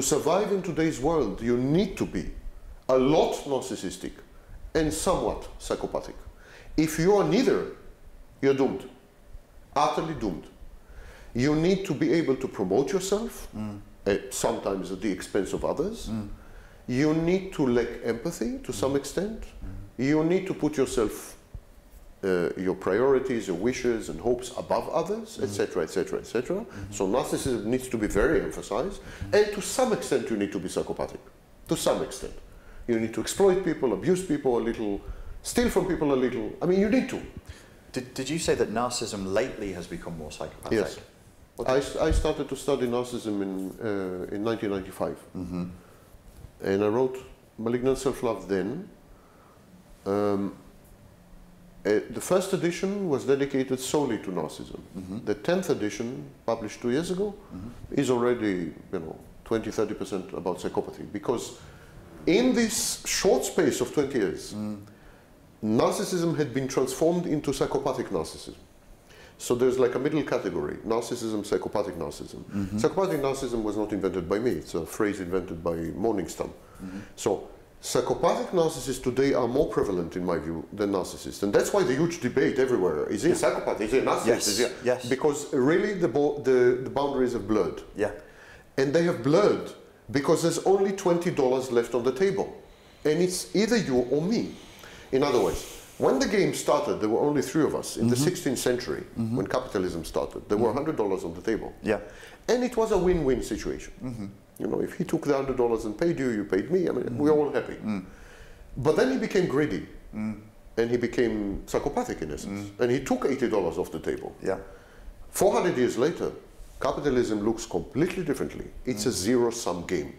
To survive in today's world, you need to be a lot narcissistic and somewhat psychopathic. If you are neither, you're doomed, utterly doomed. You need to be able to promote yourself, sometimes at the expense of others. You need to lack empathy to some extent. You need to put yourself, your priorities, your wishes and hopes above others, etc., etc., etc. So narcissism needs to be very emphasized. And to some extent, you need to be psychopathic. To some extent. You need to exploit people, abuse people a little, steal from people a little. I mean, you need to. Did you say that narcissism lately has become more psychopathic? Yes. I started to study narcissism in 1995. And I wrote Malignant Self-Love then. The first edition was dedicated solely to narcissism. The 10th edition, published 2 years ago, is already, 20–30% about psychopathy. Because in this short space of 20 years, narcissism had been transformed into psychopathic narcissism. So there's like a middle category, narcissism, psychopathic narcissism. Psychopathic narcissism was not invented by me, it's a phrase invented by Morningstar. So psychopathic narcissists today are more prevalent, in my view, than narcissists. And that's why the huge debate everywhere, is he a psychopath, is he a narcissist? Yes. Because really the boundaries have blurred. Yeah. And they have blurred because there's only $20 left on the table. And it's either you or me. In other words, when the game started, there were only 3 of us. In the 16th century, when capitalism started, there were $100 on the table. Yeah. And it was a win-win situation. If he took the $100 and paid you, you paid me, I mean, we were all happy. But then he became greedy. And he became psychopathic in essence. And he took $80 off the table. Yeah. 400 years later, capitalism looks completely differently. It's a zero-sum game.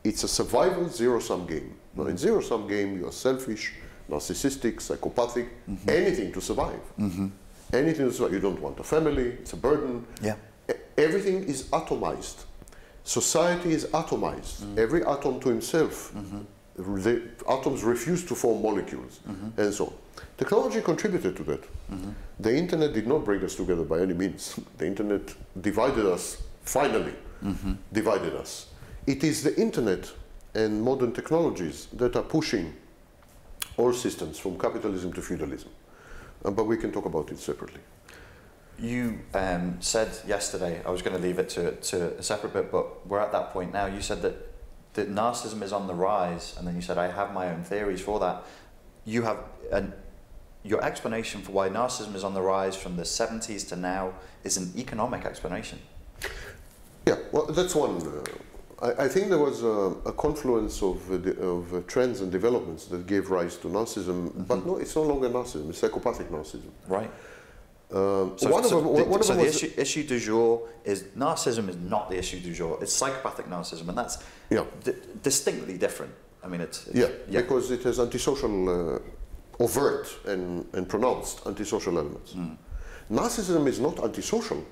It's a survival zero-sum game. Now, in zero-sum game, you are selfish, narcissistic, psychopathic, anything to survive. Anything to survive. You don't want a family, it's a burden. Yeah. Everything is atomized. Society is atomized. Every atom to himself. The atoms refuse to form molecules, and so on. Technology contributed to that. The internet did not bring us together by any means. The internet divided us, finally, divided us. It is the internet and modern technologies that are pushing all systems from capitalism to feudalism. But we can talk about it separately. You said yesterday, I was going to leave it to a separate bit, but we're at that point now. You said that narcissism is on the rise, and then you said, I have my own theories for that. You have your explanation for why narcissism is on the rise from the 70s to now is an economic explanation. Yeah, well, that's one. I think there was a confluence of trends and developments that gave rise to narcissism, but no, it's no longer narcissism, it's psychopathic narcissism. Right. So the issue du jour is narcissism is not the issue du jour, it's psychopathic narcissism, and that's distinctly different. I mean, it's because it has antisocial, overt and pronounced antisocial elements. Narcissism is not antisocial.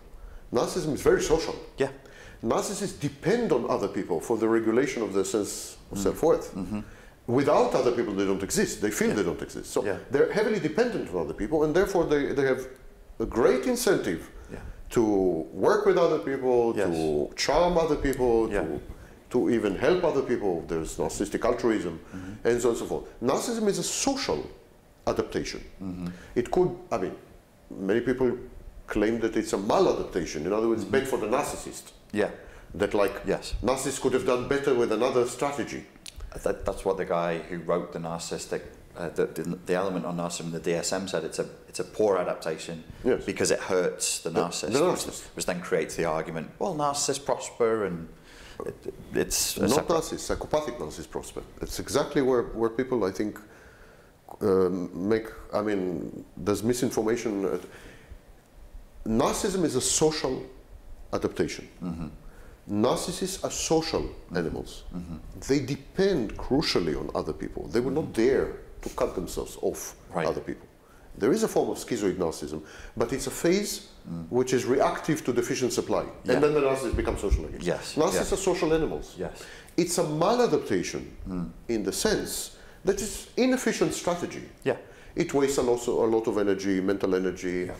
Narcissism is very social. Yeah. Narcissists depend on other people for the regulation of their sense of self-worth. Without other people, they don't exist. They feel they don't exist. So they're heavily dependent on other people, and therefore they have a great incentive to work with other people, to charm other people, to even help other people. There's narcissistic altruism, and so on and so forth. Narcissism is a social adaptation. It could, I mean, many people claim that it's a maladaptation. In other words, bad for the narcissist. Yeah. That narcissists could have done better with another strategy. That's what the guy who wrote the narcissistic, the element on narcissism, the DSM, said. It's a poor adaptation because it hurts the narcissist, which then creates the argument, well, narcissists prosper, and it's not narcissists, psychopathic narcissists prosper. It's exactly where people, I think, I mean, there's misinformation. Narcissism is a social adaptation. Narcissists are social animals. They depend crucially on other people. They would not dare to cut themselves off other people. There is a form of schizoid narcissism, but it's a phase which is reactive to deficient supply. And then the narcissist becomes social again. Narcissists are social animals. It's a maladaptation in the sense that it's inefficient strategy. It wastes a lot of energy, mental energy.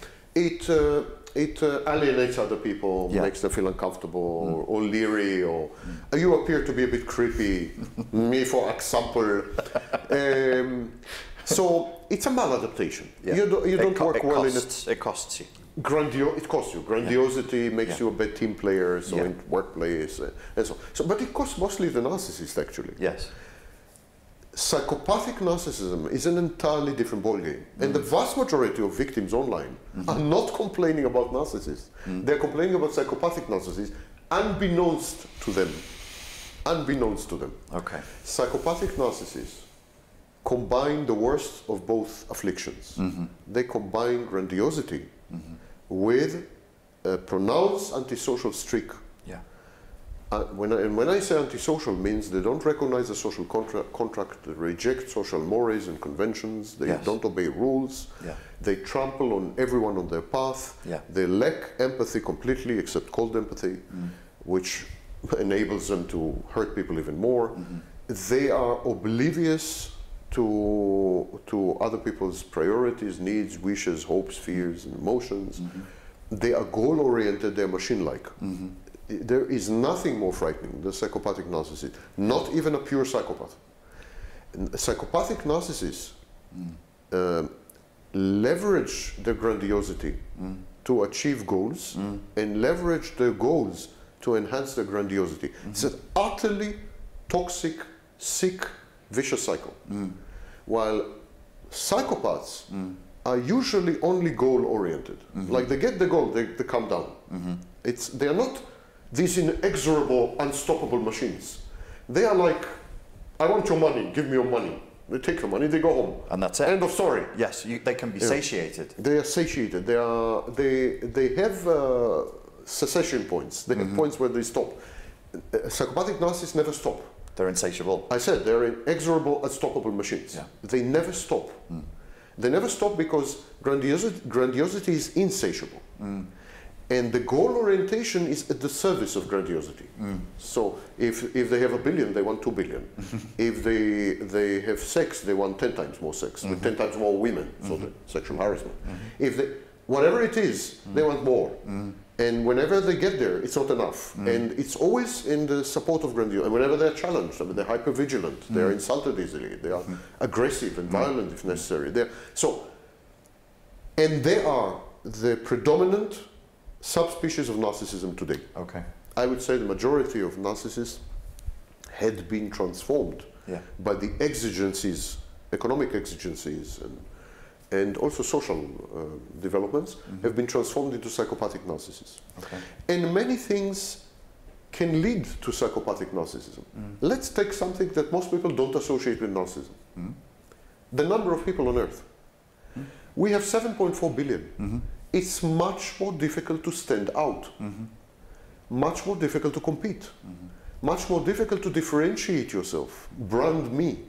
it alienates other people, makes them feel uncomfortable or leery, or you appear to be a bit creepy, me for example. So it's a maladaptation. Yeah. You don't work well in it. It costs you. It costs you. Grandiosity makes you a bad team player, so in workplace and so. But it costs mostly the narcissist, actually. Yes. Psychopathic narcissism is an entirely different ballgame. And the vast majority of victims online are not complaining about narcissists. They're complaining about psychopathic narcissists, unbeknownst to them. Unbeknownst to them. Okay. Psychopathic narcissists combine the worst of both afflictions. They combine grandiosity with a pronounced antisocial streak. Yeah. When I say antisocial, means they don't recognize the social contract, they reject social mores and conventions, they don't obey rules, they trample on everyone on their path, they lack empathy completely, except cold empathy, which enables them to hurt people even more. They are oblivious to other people's priorities, needs, wishes, hopes, fears, and emotions. They are goal-oriented, they're machine-like. There is nothing more frightening than psychopathic narcissist, not even a pure psychopath. Psychopathic narcissists leverage their grandiosity to achieve goals and leverage their goals to enhance their grandiosity. It's an utterly toxic, sick, vicious cycle. While psychopaths are usually only goal-oriented. Like they get the goal, they calm down. They are not these inexorable, unstoppable machines. They are like, I want your money, give me your money. They take your money, they go home. And that's it. End of story. Yes, they can be satiated. They are satiated. They have cessation points. They have points where they stop. Psychopathic narcissists never stop. They're insatiable. I said they're inexorable, unstoppable machines. They never stop. They never stop because grandiosity is insatiable. And the goal orientation is at the service of grandiosity. So if they have $1 billion, they want $2 billion. If they have sex, they want 10 times more sex, with 10 times more women, so the sexual harassment. If they, whatever it is, they want more. And whenever they get there, it's not enough. And it's always in the support of grandiosity. And whenever they're challenged, I mean, they're hyper-vigilant, they're insulted easily, they are aggressive and violent if necessary. And they are the predominant subspecies of narcissism today. Okay. I would say the majority of narcissists had been transformed by the exigencies, economic exigencies, and also social developments have been transformed into psychopathic narcissists. Okay. And many things can lead to psychopathic narcissism. Let's take something that most people don't associate with narcissism. The number of people on Earth. We have 7.4 billion. It's much more difficult to stand out, much more difficult to compete, much more difficult to differentiate yourself, brand me.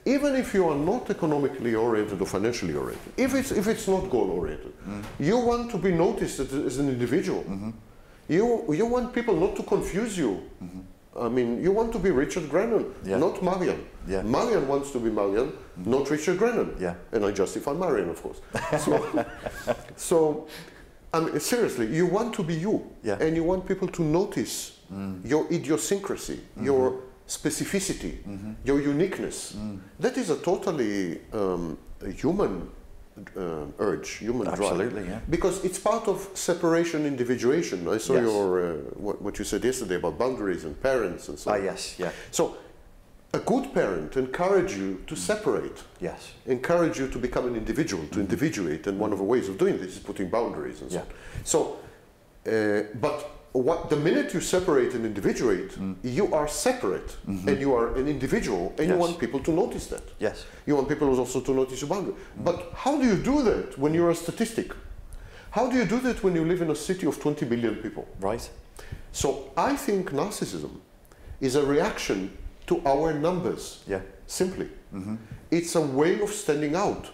Even if you are not economically oriented or financially oriented, if it's not goal oriented, you want to be noticed as an individual. You want people not to confuse you. I mean, you want to be Richard Grannon, not Marian. Marian wants to be Marian, not Richard Grannon. And I justify Marian, of course. So I mean, seriously, you want to be you. And you want people to notice your idiosyncrasy, your specificity, your uniqueness. That is a totally human urge, human drive. Absolutely, because it's part of separation, individuation. I saw your what you said yesterday about boundaries and parents and so on. So a good parent encourages you to separate. Encourage you to become an individual, to individuate, and one of the ways of doing this is putting boundaries and so on. So, but the minute you separate and individuate, you are separate and you are an individual, and you want people to notice that. You want people also to notice your boundary. But how do you do that when you're a statistic? How do you do that when you live in a city of 20 million people? So I think narcissism is a reaction to our numbers, simply. It's a way of standing out.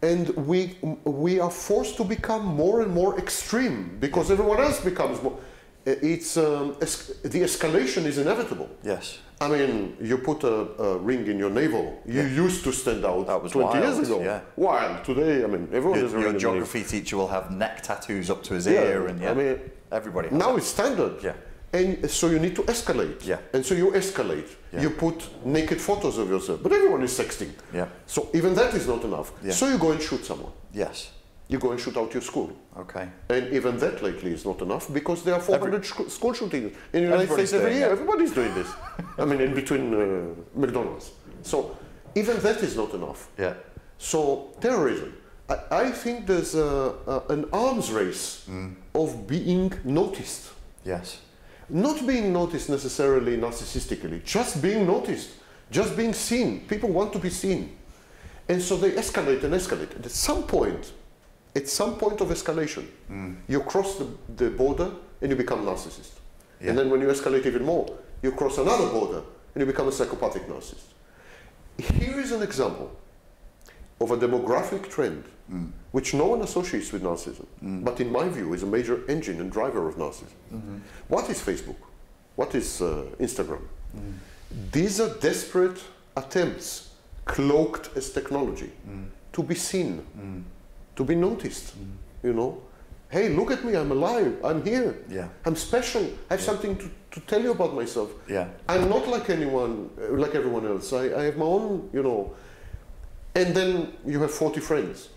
And we are forced to become more and more extreme because everyone else becomes more. it's the escalation is inevitable. Yes. I mean, you put a ring in your navel. You used to stand out That was 20 years wild, ago. yeah. Wild. Today, I mean, everyone has a ring Your in the geography teacher will have neck tattoos up to his ear, and I mean, everybody has now that. it's standard. Yeah. And so you need to escalate. Yeah. And so you escalate. Yeah. You put naked photos of yourself. But everyone is sexting. Yeah. So even that is not enough. Yeah. So you go and shoot someone. Yes. You go and shoot out your school. Okay. And even that lately is not enough because there are 400 school shootings in the United States every year. it. Everybody's doing this. I mean, in between McDonald's. So even that is not enough. Yeah. So terrorism. I think there's an arms race of being noticed. Yes. Not being noticed necessarily narcissistically, just being noticed, just being seen. People want to be seen. And so they escalate and escalate. And at some point of escalation, you cross the border and you become a narcissist. Yeah. And then when you escalate even more, you cross another border and you become a psychopathic narcissist. Here is an example of a demographic trend which no one associates with narcissism, but in my view is a major engine and driver of narcissism. What is Facebook? What is Instagram? These are desperate attempts, cloaked as technology, to be seen, to be noticed, you know. Hey, look at me, I'm alive, I'm here, I'm special, I have something to tell you about myself. I'm not like anyone, like everyone else, I have my own, you know. And then you have 40 friends.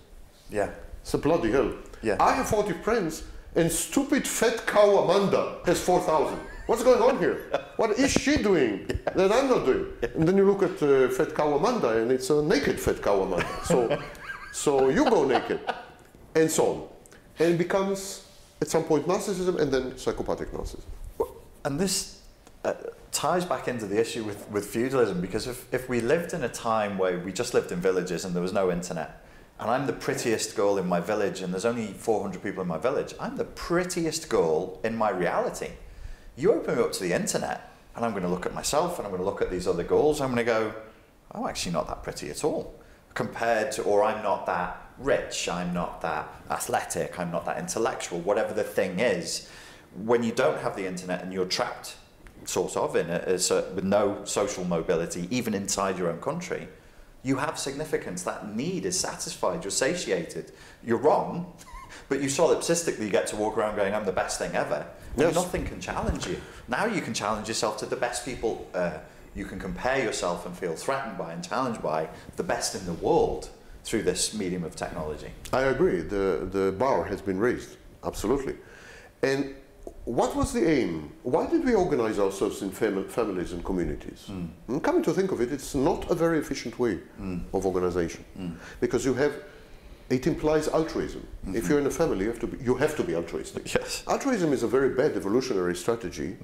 It's a bloody hell. I have 40 friends and stupid fat cow Amanda has 4,000. What's going on here? What is she doing that I'm not doing? And then you look at fat cow Amanda and it's a naked fat cow Amanda. So you go naked and so on. And it becomes at some point narcissism and then psychopathic narcissism. And this ties back into the issue with feudalism, because if we lived in a time where we just lived in villages and there was no internet, and I'm the prettiest girl in my village and there's only 400 people in my village, I'm the prettiest girl in my reality. You open me up to the internet and I'm going to look at myself and I'm going to look at these other girls, I'm going to go, I'm actually not that pretty at all. Compared to, or I'm not that rich, I'm not that athletic, I'm not that intellectual, whatever the thing is. When you don't have the internet and you're trapped sort of in with no social mobility, even inside your own country, you have significance. That need is satisfied, you're satiated. You're wrong, but you solipsistically get to walk around going, I'm the best thing ever. Yes. Nothing can challenge you. Now you can challenge yourself to the best people. You can compare yourself and feel threatened by and challenged by the best in the world through this medium of technology. I agree. The bar has been raised, absolutely. And what was the aim? Why did we organize ourselves in families and communities? And coming to think of it, it's not a very efficient way of organization, because it implies altruism. If you're in a family, you have to be altruistic. Yes. Altruism is a very bad evolutionary strategy,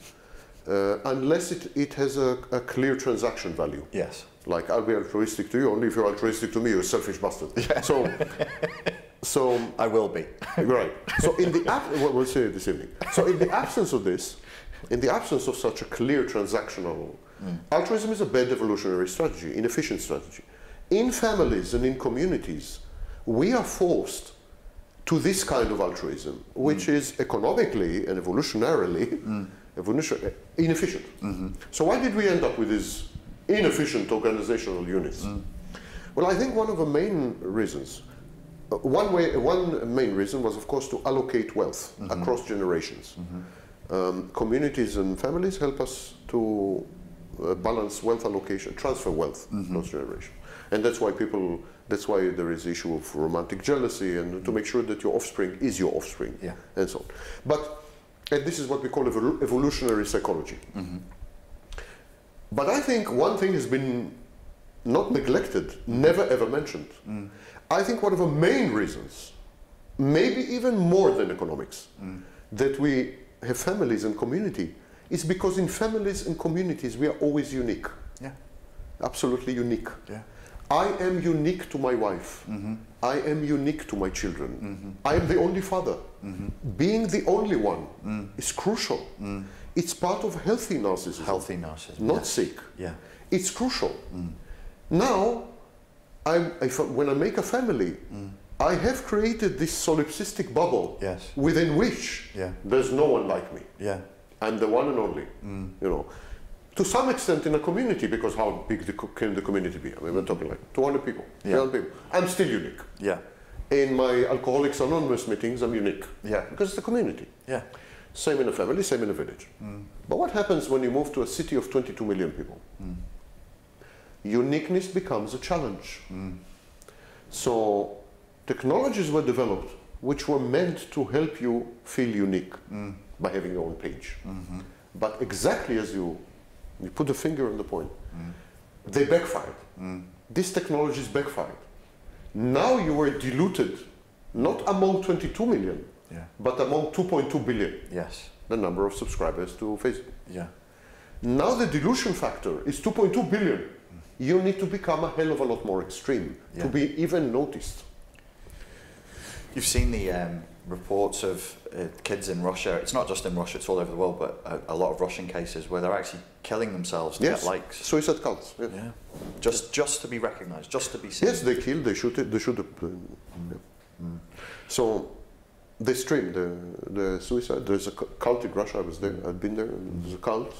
unless it has a clear transaction value. Yes. Like, I'll be altruistic to you only if you're altruistic to me, you're a selfish bastard. Yeah. So I will be. Right. So we'll say it this evening. So in the absence of this, in the absence of such a clear transactional, altruism is a bad evolutionary strategy, inefficient strategy. In families and in communities, we are forced to this kind of altruism, which is economically and evolutionarily inefficient. So why did we end up with these inefficient organizational units? Well, I think one of the main reasons, one main reason was, of course, to allocate wealth across generations. Communities and families help us to balance wealth allocation, transfer wealth across generations. And that's why there is issue of romantic jealousy and to make sure that your offspring is your offspring, and so on. And this is what we call evolutionary psychology. But I think one thing has been not neglected, never ever mentioned. I think one of the main reasons, maybe even more than economics, that we have families and community is because in families and communities we are always unique. Absolutely unique. I am unique to my wife. I am unique to my children. I am the only father. Being the only one is crucial. It's part of healthy narcissism. Healthy narcissism. Not sick. It's crucial. Now, when I make a family, I have created this solipsistic bubble Yes. within which Yeah. there's no one like me. Yeah. I'm the one and only, you know. To some extent in a community, because how big can the community be? I mean, we're talking like 200 people, 300 people. I'm still unique. Yeah. In my Alcoholics Anonymous meetings, I'm unique. Yeah. Because it's a community. Yeah. Same in a family, same in a village. But what happens when you move to a city of 22 million people? Uniqueness becomes a challenge. So technologies were developed which were meant to help you feel unique by having your own page. But exactly as you put the finger on the point, they backfired. These technologies backfired. Now you were diluted, not among 22 million, but among 2.2 billion, Yes. the number of subscribers to Facebook. Yeah. Now the dilution factor is 2.2 billion. You need to become a hell of a lot more extreme to be even noticed. You've seen the reports of kids in Russia. It's not just in Russia, it's all over the world, but a lot of Russian cases where they're actually killing themselves to get likes. Suicide cults. Yes. Yeah. Just to be recognized, just to be seen. Yes, they kill, they shoot it, they shoot So they stream the suicide. There's a cult in Russia. I was there. I'd been there. And there's a cult.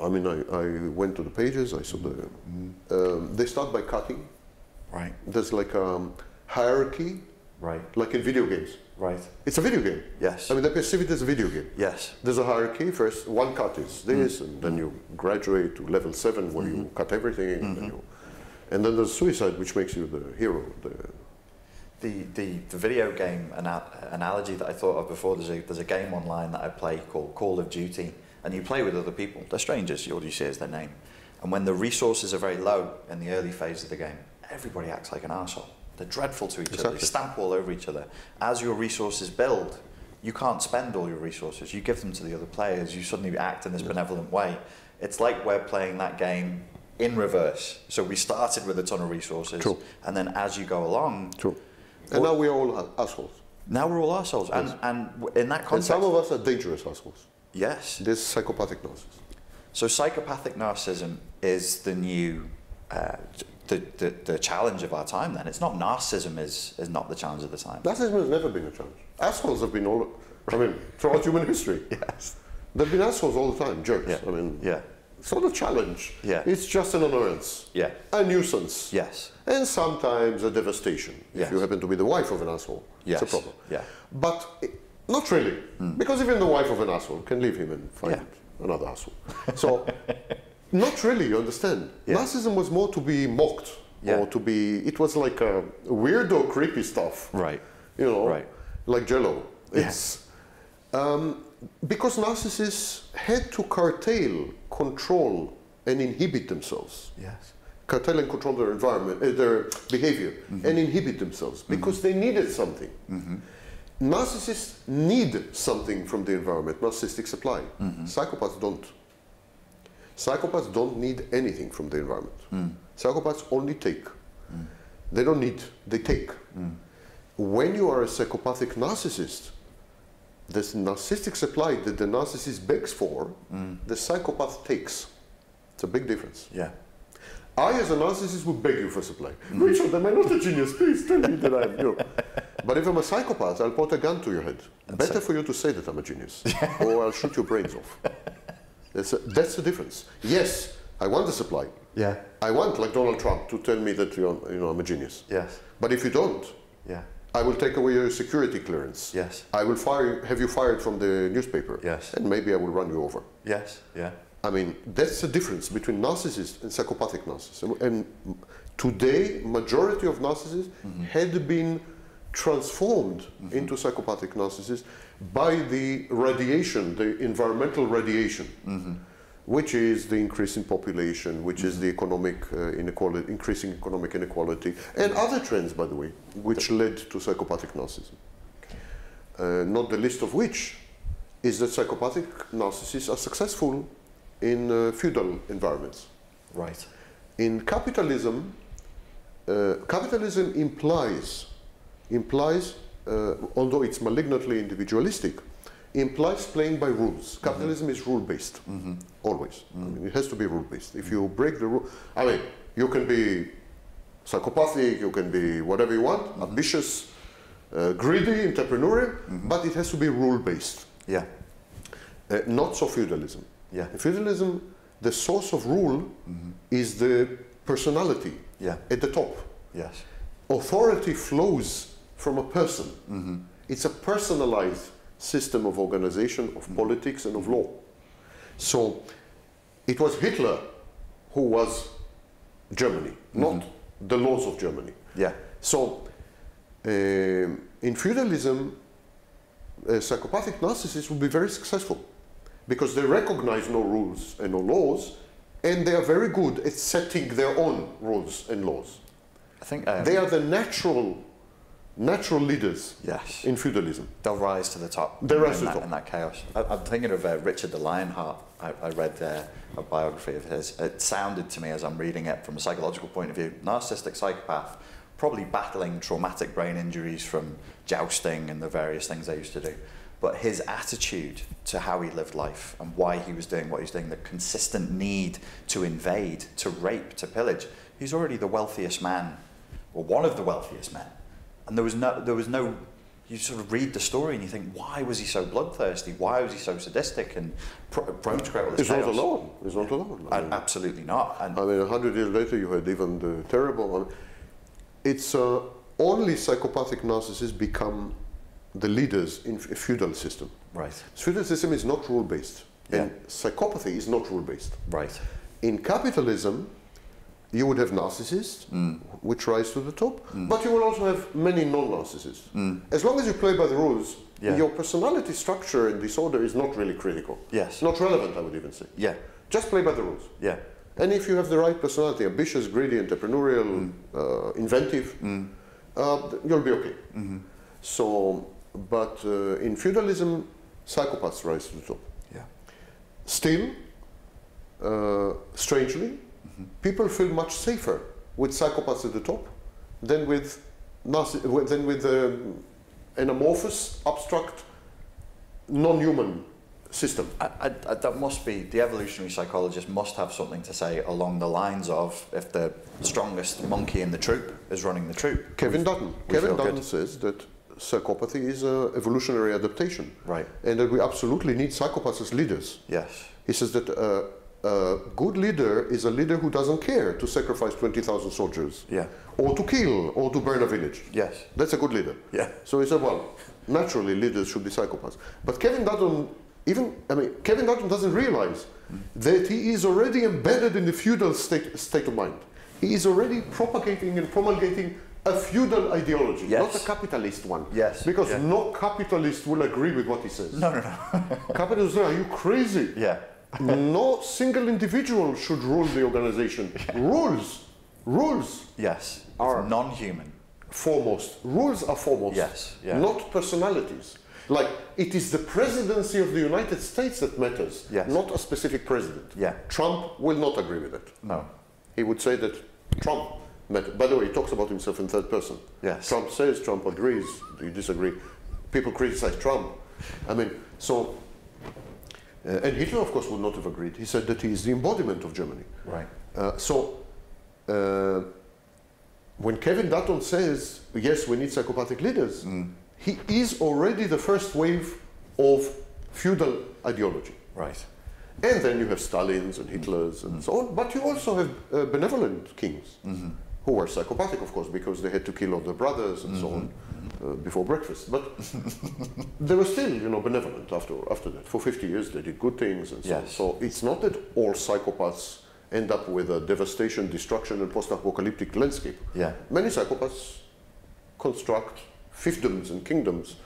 I mean, I went to the pages. I saw the. They start by cutting. Right. There's like a hierarchy. Right. Like in video games. Right. It's a video game. Yes. I mean, they perceive it as a video game. Yes. There's a hierarchy. First, one cut is this, and then you graduate to level 7, where you cut everything, and then there's suicide, which makes you the hero. The video game analogy that I thought of before, there's a game online that I play called Call of Duty, and you play with other people. They're strangers, all you see is their name. And when the resources are very low in the early phase of the game, everybody acts like an arsehole. They're dreadful to each other, they stamp all over each other. As your resources build, you can't spend all your resources, you give them to the other players, you suddenly act in this benevolent way. It's like we're playing that game in reverse. So we started with a ton of resources, and then as you go along... And now we're all assholes. Now we're all assholes, and in that context... And some of us are dangerous assholes. Yes. This psychopathic narcissism. So psychopathic narcissism is the new... the challenge of our time then. It's not narcissism is not the challenge of the time. Narcissism has never been a challenge. Assholes have been all... I mean, throughout human history. Yes. They've been assholes all the time, jerks. I mean... It's not a challenge. It's just an annoyance. A nuisance. Yes. And sometimes a devastation. If you happen to be the wife of an asshole, it's a problem. But not really. Because even the wife of an asshole can leave him and find another asshole. So, not really, you understand. Narcissism was more to be mocked. Or to be... It was like a weirdo, creepy stuff. Right. You know, like Jell-O. It's... because narcissists had to curtail, control, and inhibit themselves. Yes. Curtail and control their environment, their behavior, and inhibit themselves because they needed something. Narcissists need something from the environment. Narcissistic supply. Psychopaths don't. Psychopaths don't need anything from the environment. Psychopaths only take. They don't need, they take. When you are a psychopathic narcissist, this narcissistic supply that the narcissist begs for, the psychopath takes. It's a big difference. I, as a narcissist, would beg you for supply. Richard, am I not a genius? Please tell me that I'm you. But if I'm a psychopath, I'll put a gun to your head. Better for you to say that I'm a genius, or I'll shoot your brains off. That's the difference. Yes, I want the supply. I want, like Donald Trump, to tell me that I'm a genius. But if you don't, I will take away your security clearance. I will have you fired from the newspaper. And maybe I will run you over. I mean, that's the difference between narcissists and psychopathic narcissists. And today, majority of narcissists had been transformed into psychopathic narcissists by the radiation, the environmental radiation, which is the increase in population, which is the economic inequality, increasing economic inequality, and other trends, by the way, which led to psychopathic narcissism. Not the least of which is that psychopathic narcissists are successful in feudal environments. In capitalism, capitalism implies, although it's malignantly individualistic, implies playing by rules. Capitalism is rule-based, always. I mean, it has to be rule-based. If you break the rule, I mean, you can be psychopathic, you can be whatever you want, ambitious, greedy, entrepreneurial, but it has to be rule-based. Yeah. Not so feudalism. Yeah. In feudalism, the source of rule is the personality at the top. Yes. Authority flows from a person. It's a personalized system of organization, of politics, and of law. So it was Hitler who was Germany, not the laws of Germany. Yeah. So in feudalism, psychopathic narcissists will be very successful because they recognize no rules and no laws, and they are very good at setting their own rules and laws. I think they are the natural leaders. Yes. In feudalism. They'll rise to the top. They rise to the top. In that chaos. I'm thinking of Richard the Lionheart. I read a biography of his. It sounded to me, as I'm reading it from a psychological point of view, narcissistic psychopath, probably battling traumatic brain injuries from jousting and the various things they used to do. But his attitude to how he lived life and why he was doing what he's doing, the consistent need to invade, to rape, to pillage. He's already the wealthiest man, or one of the wealthiest men. And there was no, you sort of read the story and you think, why was he so bloodthirsty? Why was he so sadistic and prone to create all this chaos? He's not alone. He's not alone. I mean, absolutely not. And I mean, 100 years later, you had even the terrible one. It's only psychopathic narcissists become the leaders in a feudal system. Right. The feudal system is not rule-based, and psychopathy is not rule-based. Right. In capitalism, you would have narcissists, which rise to the top, but you will also have many non-narcissists. As long as you play by the rules, your personality structure and disorder is not really critical. Yes. Not relevant, I would even say. Yeah. Just play by the rules. Yeah. And if you have the right personality, ambitious, greedy, entrepreneurial, inventive, you'll be okay. So, but in feudalism, psychopaths rise to the top. Yeah. Still, strangely, people feel much safer with psychopaths at the top than with an amorphous, abstract, non-human system. That must be, the evolutionary psychologist must have something to say along the lines of, if the strongest monkey in the troop is running the troop. Kevin Dutton says that psychopathy is an evolutionary adaptation. Right. And that we absolutely need psychopaths as leaders. Yes. He says that a good leader is a leader who doesn't care to sacrifice 20,000 soldiers. Yeah. Or to kill, or to burn a village. Yes. That's a good leader. Yeah. So he said, well, naturally leaders should be psychopaths. But Kevin Dutton doesn't realize that he is already embedded in the feudal state of mind. He is already propagating and promulgating a feudal ideology, not a capitalist one. Yes. Because no capitalist will agree with what he says. No. Capitalists say, are you crazy? Yeah. No single individual should rule the organization. Rules Yes. are non-human. Foremost. Rules are foremost. Yes. Yeah. Not personalities. Like, it is the presidency of the United States that matters, not a specific president. Yeah. Trump will not agree with it. No. He would say that Trump matters. By the way, he talks about himself in third person. Yes. Trump says, Trump agrees, you disagree. People criticize Trump. I mean, so, and Hitler, of course, would not have agreed. He said that he is the embodiment of Germany. Right. When Kevin Dutton says, yes, we need psychopathic leaders, he is already the first wave of feudal ideology. Right. And then you have Stalins and Hitlers and so on, but you also have benevolent kings who were psychopathic, of course, because they had to kill all their brothers and so on before breakfast. But they were still, benevolent after that. For 50 years they did good things and so on. So it's not that all psychopaths end up with a devastation, destruction, and post-apocalyptic landscape. Yeah. Many psychopaths construct fiefdoms and kingdoms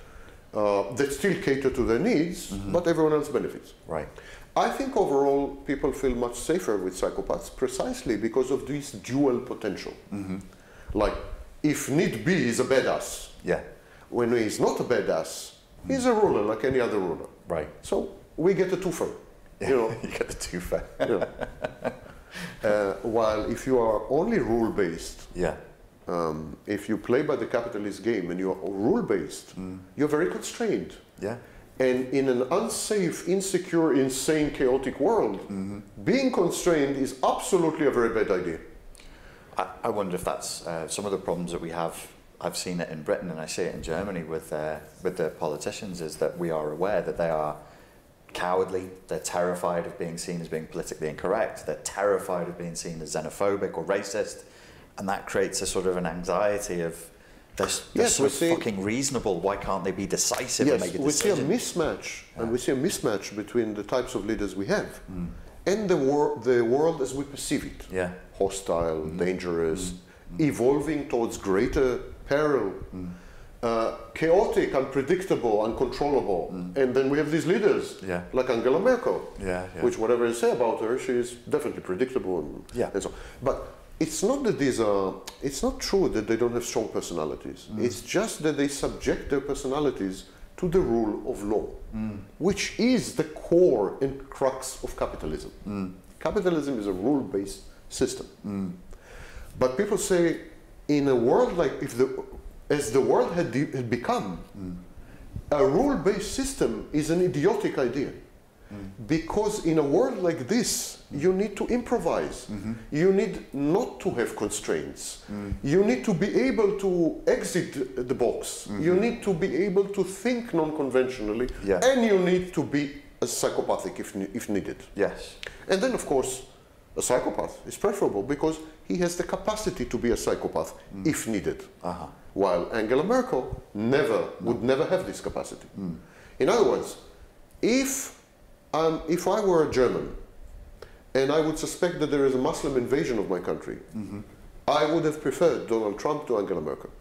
that still cater to their needs, but everyone else benefits. Right. I think overall people feel much safer with psychopaths precisely because of this dual potential. Like, if need be, he's a badass. Yeah. When he's not a badass, he's a ruler like any other ruler. Right. So we get a twofer. You get the twofer. While if you are only rule-based, if you play by the capitalist game and you are rule-based, you're very constrained. Yeah. And in an unsafe, insecure, insane, chaotic world, being constrained is absolutely a very bad idea. I wonder if that's some of the problems that we have. I've seen it in Britain and I see it in Germany with the politicians, is that we are aware that they are cowardly, they're terrified of being seen as being politically incorrect, they're terrified of being seen as xenophobic or racist, and that creates a sort of an anxiety of they're so fucking reasonable, why can't they be decisive and make a decision? We see a mismatch, and we see a mismatch between the types of leaders we have and the world as we perceive it. Yeah. Hostile, dangerous, evolving towards greater peril, chaotic, unpredictable, uncontrollable. And then we have these leaders, like Angela Merkel, which whatever you say about her, she is definitely predictable and so on. But it's not that it's not true that they don't have strong personalities. It's just that they subject their personalities to the rule of law, which is the core and crux of capitalism. Capitalism is a rule-based system. But people say, in a world like, as the world had become, a rule-based system is an idiotic idea. Because in a world like this, you need to improvise. You need not to have constraints. You need to be able to exit the box. You need to be able to think non-conventionally. And you need to be psychopathic if needed. Yes. And then, of course, a psychopath is preferable because he has the capacity to be a psychopath if needed. While Angela Merkel would never have this capacity. In other words, if I were a German and I would suspect that there is a Muslim invasion of my country, I would have preferred Donald Trump to Angela Merkel.